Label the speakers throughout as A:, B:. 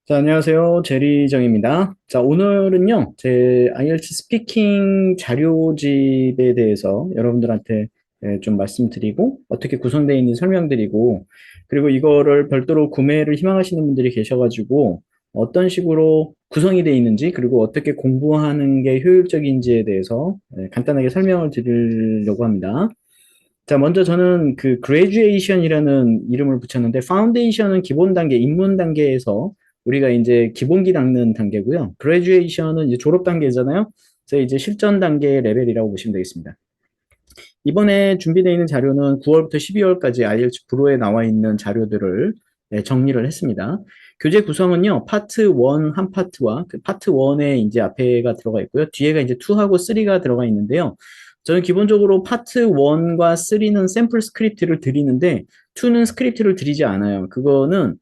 A: 자, 안녕하세요. 제리정입니다. 자, 오늘은요, 제 IELTS 스피킹 자료집에 대해서 여러분들한테 좀 말씀드리고, 어떻게 구성되어 있는지 설명드리고, 그리고 이거를 별도로 구매를 희망하시는 분들이 계셔가지고, 어떤 식으로 구성이 되어 있는지, 그리고 어떻게 공부하는 게 효율적인지에 대해서 간단하게 설명을 드리려고 합니다. 자, 먼저 저는 그 graduation이라는 이름을 붙였는데, foundation은 기본 단계, 입문 단계에서 우리가 이제 기본기 닦는 단계고요. graduation은 이제 졸업 단계잖아요. 그래서 이제 실전 단계 레벨이라고 보시면 되겠습니다. 이번에 준비되어 있는 자료는 9월부터 12월까지 IELTS 프로에 나와 있는 자료들을 정리를 했습니다. 교재 구성은요, 파트 1 한 파트와 그 파트 1에 이제 앞에가 들어가 있고요. 뒤에가 이제 2하고 3가 들어가 있는데요. 저는 기본적으로 파트 1과 3는 샘플 스크립트를 드리는데 2는 스크립트를 드리지 않아요. 그거는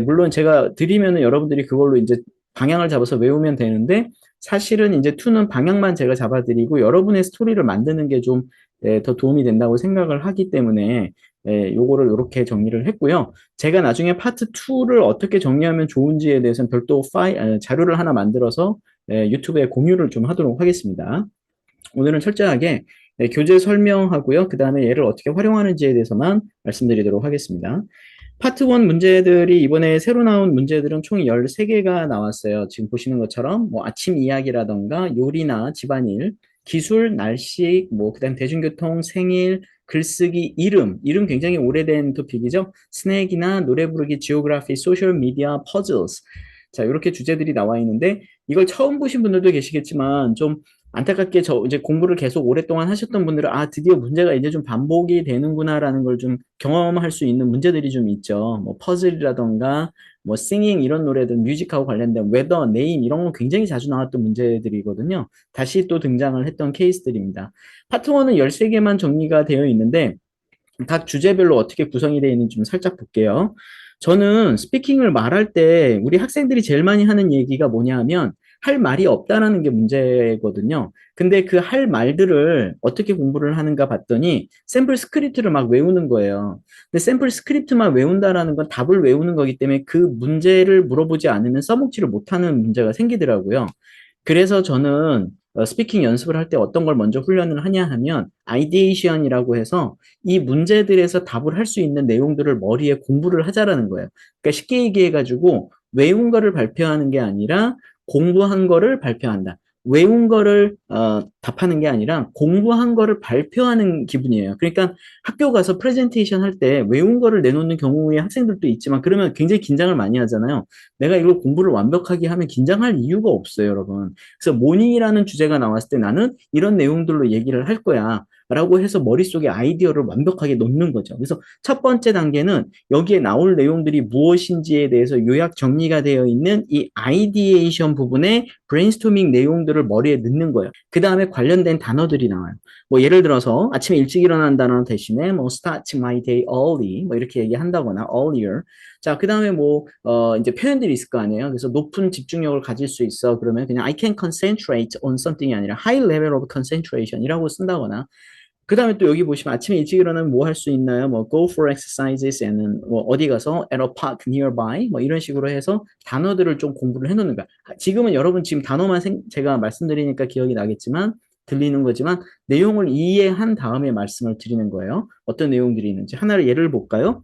A: 물론 제가 드리면은 여러분들이 그걸로 이제 방향을 잡아서 외우면 되는데 사실은 이제 2는 방향만 제가 잡아드리고 여러분의 스토리를 만드는 게좀 더 도움이 된다고 생각을 하기 때문에 요거를 이렇게 정리를 했고요. 제가 나중에 파트 2를 어떻게 정리하면 좋은지에 대해서는 별도 자료를 하나 만들어서 유튜브에 공유를 좀 하도록 하겠습니다. 오늘은 철저하게 교재 설명하고요. 그 다음에 얘를 어떻게 활용하는지에 대해서만 말씀드리도록 하겠습니다. 파트 1 문제들이 이번에 새로 나온 문제들은 총 13개가 나왔어요. 지금 보시는 것처럼 뭐 아침 이야기라던가 요리나 집안일, 기술, 날씨, 뭐 그다음 대중교통, 생일, 글쓰기, 이름 굉장히 오래된 토픽이죠. 스낵이나 노래 부르기, 지오그래피, 소셜 미디어, 퍼즐스. 자, 이렇게 주제들이 나와 있는데 이걸 처음 보신 분들도 계시겠지만 좀 안타깝게 저 이제 공부를 계속 오랫동안 하셨던 분들은 아 드디어 문제가 이제 좀 반복이 되는구나라는 걸 좀 경험할 수 있는 문제들이 좀 있죠. 뭐 퍼즐이라던가 뭐 싱잉 이런 노래들 뮤직하고 관련된 웨더, 네임 이런 건 굉장히 자주 나왔던 문제들이거든요. 다시 또 등장을 했던 케이스들입니다. 파트 1은 13개만 정리가 되어 있는데 각 주제별로 어떻게 구성이 되어 있는지 좀 살짝 볼게요. 저는 스피킹을 말할 때 우리 학생들이 제일 많이 하는 얘기가 뭐냐 하면 할 말이 없다라는 게 문제거든요. 근데 그 할 말들을 어떻게 공부를 하는가 봤더니 샘플 스크립트를 막 외우는 거예요. 근데 샘플 스크립트만 외운다라는 건 답을 외우는 거기 때문에 그 문제를 물어보지 않으면 써먹지를 못하는 문제가 생기더라고요. 그래서 저는 스피킹 연습을 할 때 어떤 걸 먼저 훈련을 하냐 하면 아이디에이션이라고 해서 이 문제들에서 답을 할 수 있는 내용들을 머리에 공부를 하자라는 거예요. 그러니까 쉽게 얘기해 가지고 외운 거를 발표하는 게 아니라 공부한 거를 발표한다. 외운 거를 답하는 게 아니라 공부한 거를 발표하는 기분이에요. 그러니까 학교 가서 프레젠테이션 할 때 외운 거를 내놓는 경우의 학생들도 있지만 그러면 굉장히 긴장을 많이 하잖아요. 내가 이걸 공부를 완벽하게 하면 긴장할 이유가 없어요, 여러분. 그래서 모닝이라는 주제가 나왔을 때 나는 이런 내용들로 얘기를 할 거야. 라고 해서 머릿속에 아이디어를 완벽하게 놓는 거죠. 그래서 첫 번째 단계는 여기에 나올 내용들이 무엇인지에 대해서 요약 정리가 되어 있는 이 아이디에이션 부분에 브레인스토밍 내용들을 머리에 넣는 거예요. 그 다음에 관련된 단어들이 나와요. 뭐 예를 들어서 아침에 일찍 일어난다는 대신에 뭐 start my day early 뭐 이렇게 얘기한다거나 earlier. 자, 그 다음에 뭐 이제 표현들이 있을 거 아니에요. 그래서 높은 집중력을 가질 수 있어. 그러면 그냥 I can concentrate on something이 아니라 high level of concentration이라고 쓴다거나 그 다음에 또 여기 보시면 아침에 일찍 일어나면 뭐 할 수 있나요? 뭐 go for exercises and 뭐 어디 가서 at a park nearby 뭐 이런 식으로 해서 단어들을 좀 공부를 해놓는 거야. 지금은 여러분 지금 단어만 제가 말씀드리니까 기억이 나겠지만 들리는 거지만 내용을 이해한 다음에 말씀을 드리는 거예요. 어떤 내용들이 있는지 하나를 예를 볼까요?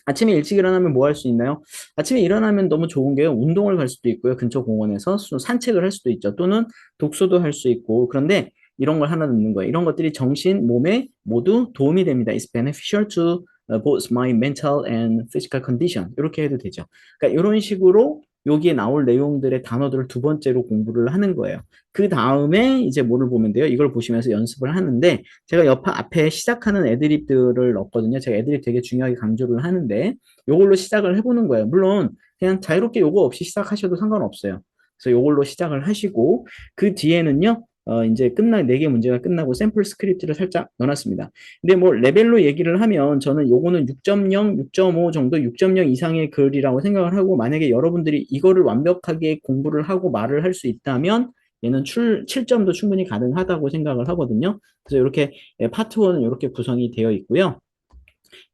A: 아침에 일찍 일어나면 뭐 할 수 있나요? 아침에 일어나면 너무 좋은 게요. 운동을 갈 수도 있고요. 근처 공원에서 산책을 할 수도 있죠. 또는 독서도 할 수 있고. 그런데 이런 걸 하나 넣는 거예요. 이런 것들이 정신, 몸에 모두 도움이 됩니다. It's beneficial to both my mental and physical condition. 이렇게 해도 되죠. 그러니까 이런 식으로 여기에 나올 내용들의 단어들을 두 번째로 공부를 하는 거예요. 그 다음에 이제 뭐를 보면 돼요? 이걸 보시면서 연습을 하는데 제가 앞에 시작하는 애드립들을 넣었거든요. 제가 애드립 되게 중요하게 강조를 하는데 이걸로 시작을 해보는 거예요. 물론 그냥 자유롭게 요거 없이 시작하셔도 상관없어요. 그래서 이걸로 시작을 하시고 그 뒤에는요. 이제 4개 문제가 끝나고 샘플 스크립트를 살짝 넣어놨습니다. 근데 뭐 레벨로 얘기를 하면 저는 요거는 6.0, 6.5 정도 6.0 이상의 글이라고 생각을 하고 만약에 여러분들이 이거를 완벽하게 공부를 하고 말을 할 수 있다면 얘는 7점도 충분히 가능하다고 생각을 하거든요. 그래서 이렇게 파트 1은 이렇게 구성이 되어 있고요.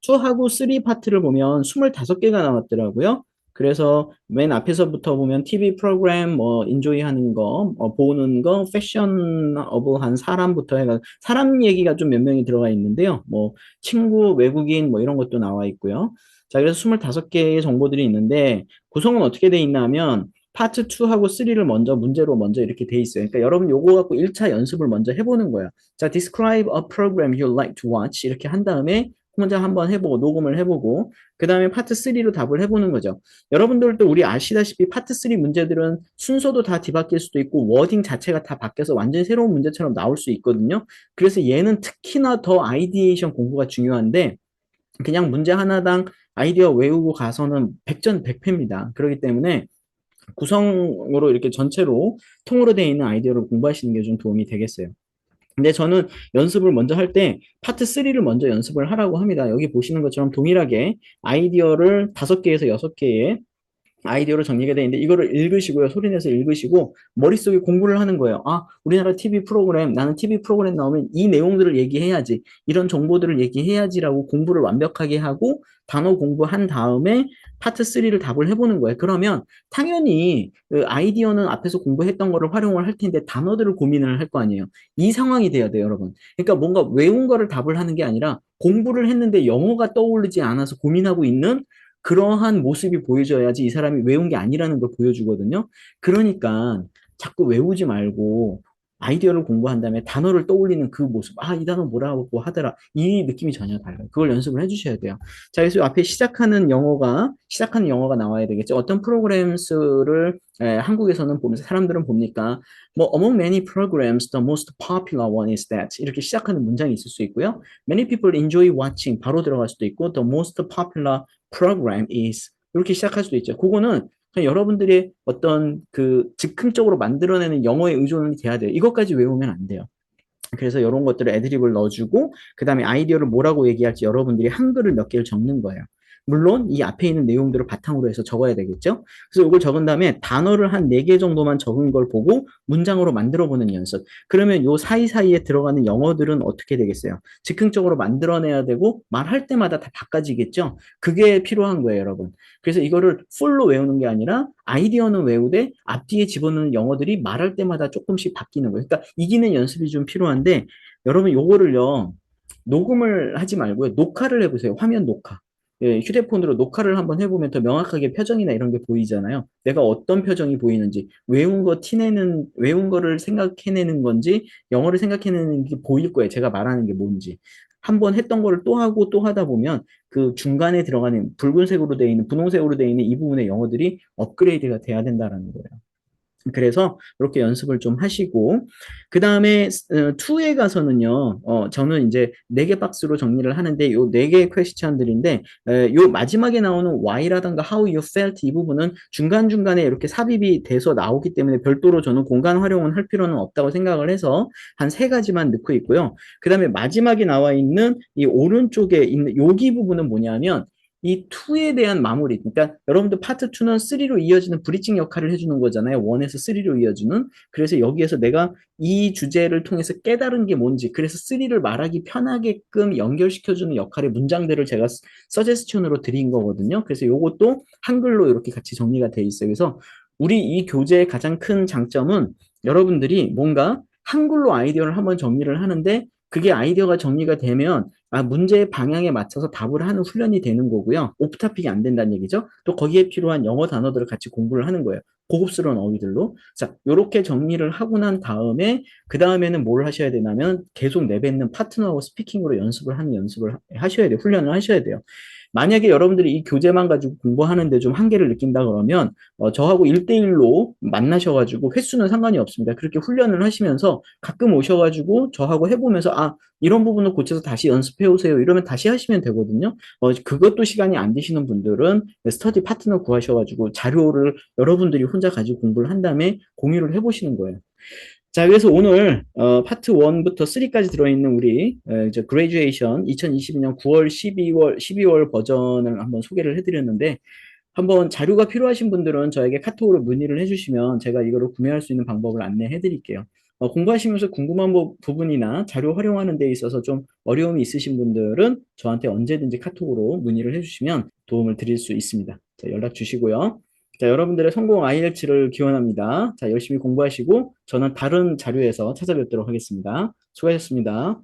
A: 2하고 3 파트를 보면 25개가 나왔더라고요. 그래서 맨 앞에서부터 보면 TV 프로그램 뭐 인조이 하는 거, 보는 거, 패셔너블한 사람부터 해가 사람 얘기가 좀 몇 명이 들어가 있는데요. 뭐 친구, 외국인 뭐 이런 것도 나와 있고요. 자, 그래서 25개의 정보들이 있는데 구성은 어떻게 돼 있나 하면 파트 2하고 3를 먼저 문제로 먼저 이렇게 돼 있어요. 그러니까 여러분 요거 갖고 1차 연습을 먼저 해보는 거예요. 자, describe a program you like to watch 이렇게 한 다음에 혼자 한번 해보고 녹음을 해보고 그 다음에 파트 3로 답을 해보는 거죠. 여러분들도 우리 아시다시피 파트 3 문제들은 순서도 다 뒤바뀔 수도 있고 워딩 자체가 다 바뀌어서 완전히 새로운 문제처럼 나올 수 있거든요. 그래서 얘는 특히나 더 아이디에이션 공부가 중요한데 그냥 문제 하나당 아이디어 외우고 가서는 백전백패입니다. 그렇기 때문에 구성으로 이렇게 전체로 통으로 되어 있는 아이디어를 공부하시는 게 좀 도움이 되겠어요. 근데 저는 연습을 먼저 할 때 파트 3를 먼저 연습을 하라고 합니다. 여기 보시는 것처럼 동일하게 아이디어를 5개에서 6개의 아이디어로 정리가 되어 있는데 이거를 읽으시고요. 소리내서 읽으시고 머릿속에 공부를 하는 거예요. 아, 우리나라 TV 프로그램, 나는 TV 프로그램 나오면 이 내용들을 얘기해야지. 이런 정보들을 얘기해야지라고 공부를 완벽하게 하고 단어 공부한 다음에 파트 3를 답을 해보는 거예요. 그러면 당연히 그 아이디어는 앞에서 공부했던 거를 활용을 할 텐데 단어들을 고민을 할 거 아니에요. 이 상황이 돼야 돼요, 여러분. 그러니까 뭔가 외운 거를 답을 하는 게 아니라 공부를 했는데 영어가 떠오르지 않아서 고민하고 있는 그러한 모습이 보여줘야지 이 사람이 외운 게 아니라는 걸 보여주거든요. 그러니까 자꾸 외우지 말고 아이디어를 공부한 다음에 단어를 떠올리는 그 모습. 아, 이 단어 뭐라고 하더라. 이 느낌이 전혀 달라요. 그걸 연습을 해주셔야 돼요. 자, 그래서 앞에 시작하는 영어가 나와야 되겠죠. 어떤 프로그램스를 한국에서는 보면서 사람들은 봅니까? 뭐, among many programs, the most popular one is that. 이렇게 시작하는 문장이 있을 수 있고요. Many people enjoy watching. 바로 들어갈 수도 있고, the most popular program is 이렇게 시작할 수도 있죠. 그거는 그냥 여러분들의 어떤 그 즉흥적으로 만들어내는 영어에 의존이 돼야 돼요. 이것까지 외우면 안 돼요. 그래서 이런 것들을 애드립을 넣어주고 그 다음에 아이디어를 뭐라고 얘기할지 여러분들이 한글을 몇 개를 적는 거예요. 물론 이 앞에 있는 내용들을 바탕으로 해서 적어야 되겠죠. 그래서 이걸 적은 다음에 단어를 한 4개 정도만 적은 걸 보고 문장으로 만들어 보는 연습. 그러면 요 사이사이에 들어가는 영어들은 어떻게 되겠어요? 즉흥적으로 만들어내야 되고 말할 때마다 다 바꿔지겠죠. 그게 필요한 거예요, 여러분. 그래서 이거를 풀로 외우는 게 아니라 아이디어는 외우되 앞뒤에 집어넣는 영어들이 말할 때마다 조금씩 바뀌는 거예요. 그러니까 이기는 연습이 좀 필요한데 여러분 요거를요. 녹음을 하지 말고요. 녹화를 해보세요. 화면 녹화. 예, 휴대폰으로 녹화를 한번 해보면 더 명확하게 표정이나 이런 게 보이잖아요. 내가 어떤 표정이 보이는지, 외운 거를 생각해내는 건지, 영어를 생각해내는 게 보일 거예요. 제가 말하는 게 뭔지. 한번 했던 거를 또 하고 또 하다 보면 그 중간에 들어가는 붉은색으로 되어 있는, 분홍색으로 되어 있는 이 부분의 영어들이 업그레이드가 돼야 된다는 거예요. 그래서 이렇게 연습을 좀 하시고 그 다음에 2에 가서는요 저는 이제 4개 박스로 정리를 하는데 요 4개의 퀘스천들인데 요 마지막에 나오는 why라든가 how you felt 이 부분은 중간중간에 이렇게 삽입이 돼서 나오기 때문에 별도로 저는 공간 활용은 할 필요는 없다고 생각을 해서 한 3가지만 넣고 있고요. 그 다음에 마지막에 나와 있는 이 오른쪽에 있는 여기 부분은 뭐냐면 이 2에 대한 마무리. 그러니까 여러분들 파트 2는 3로 이어지는 브릿징 역할을 해주는 거잖아요. 1에서 3로 이어주는. 그래서 여기에서 내가 이 주제를 통해서 깨달은 게 뭔지, 그래서 3를 말하기 편하게끔 연결시켜주는 역할의 문장들을 제가 서제스천으로 드린 거거든요. 그래서 이것도 한글로 이렇게 같이 정리가 돼 있어요. 그래서 우리 이 교재의 가장 큰 장점은 여러분들이 뭔가 한글로 아이디어를 한번 정리를 하는데 그게 아이디어가 정리가 되면 문제의 방향에 맞춰서 답을 하는 훈련이 되는 거고요. 오프타픽이 안 된다는 얘기죠. 또 거기에 필요한 영어 단어들을 같이 공부를 하는 거예요. 고급스러운 어휘들로. 자, 요렇게 정리를 하고 난 다음에 그 다음에는 뭘 하셔야 되냐면 계속 내뱉는 파트너하고 스피킹으로 연습을 하는 연습을 하셔야 돼요. 훈련을 하셔야 돼요. 만약에 여러분들이 이 교재만 가지고 공부하는데 좀 한계를 느낀다 그러면 저하고 1대1로 만나셔가지고 횟수는 상관이 없습니다. 그렇게 훈련을 하시면서 가끔 오셔가지고 저하고 해보면서 이런 부분을 고쳐서 다시 연습해 오세요. 이러면 다시 하시면 되거든요. 그것도 시간이 안 되시는 분들은 스터디 파트너 구하셔가지고 자료를 여러분들이 혼자 가지고 공부를 한 다음에 공유를 해보시는 거예요. 자, 그래서 오늘 파트 1부터 3까지 들어있는 우리 이제 그레듀에이션 2022년 9월, 12월 버전을 한번 소개를 해드렸는데 한번 자료가 필요하신 분들은 저에게 카톡으로 문의를 해주시면 제가 이거를 구매할 수 있는 방법을 안내해 드릴게요. 공부하시면서 궁금한 부분이나 자료 활용하는 데 있어서 좀 어려움이 있으신 분들은 저한테 언제든지 카톡으로 문의를 해주시면 도움을 드릴 수 있습니다. 자, 연락 주시고요. 자, 여러분들의 성공 IELTS를 기원합니다. 자, 열심히 공부하시고 저는 다른 자료에서 찾아뵙도록 하겠습니다. 수고하셨습니다.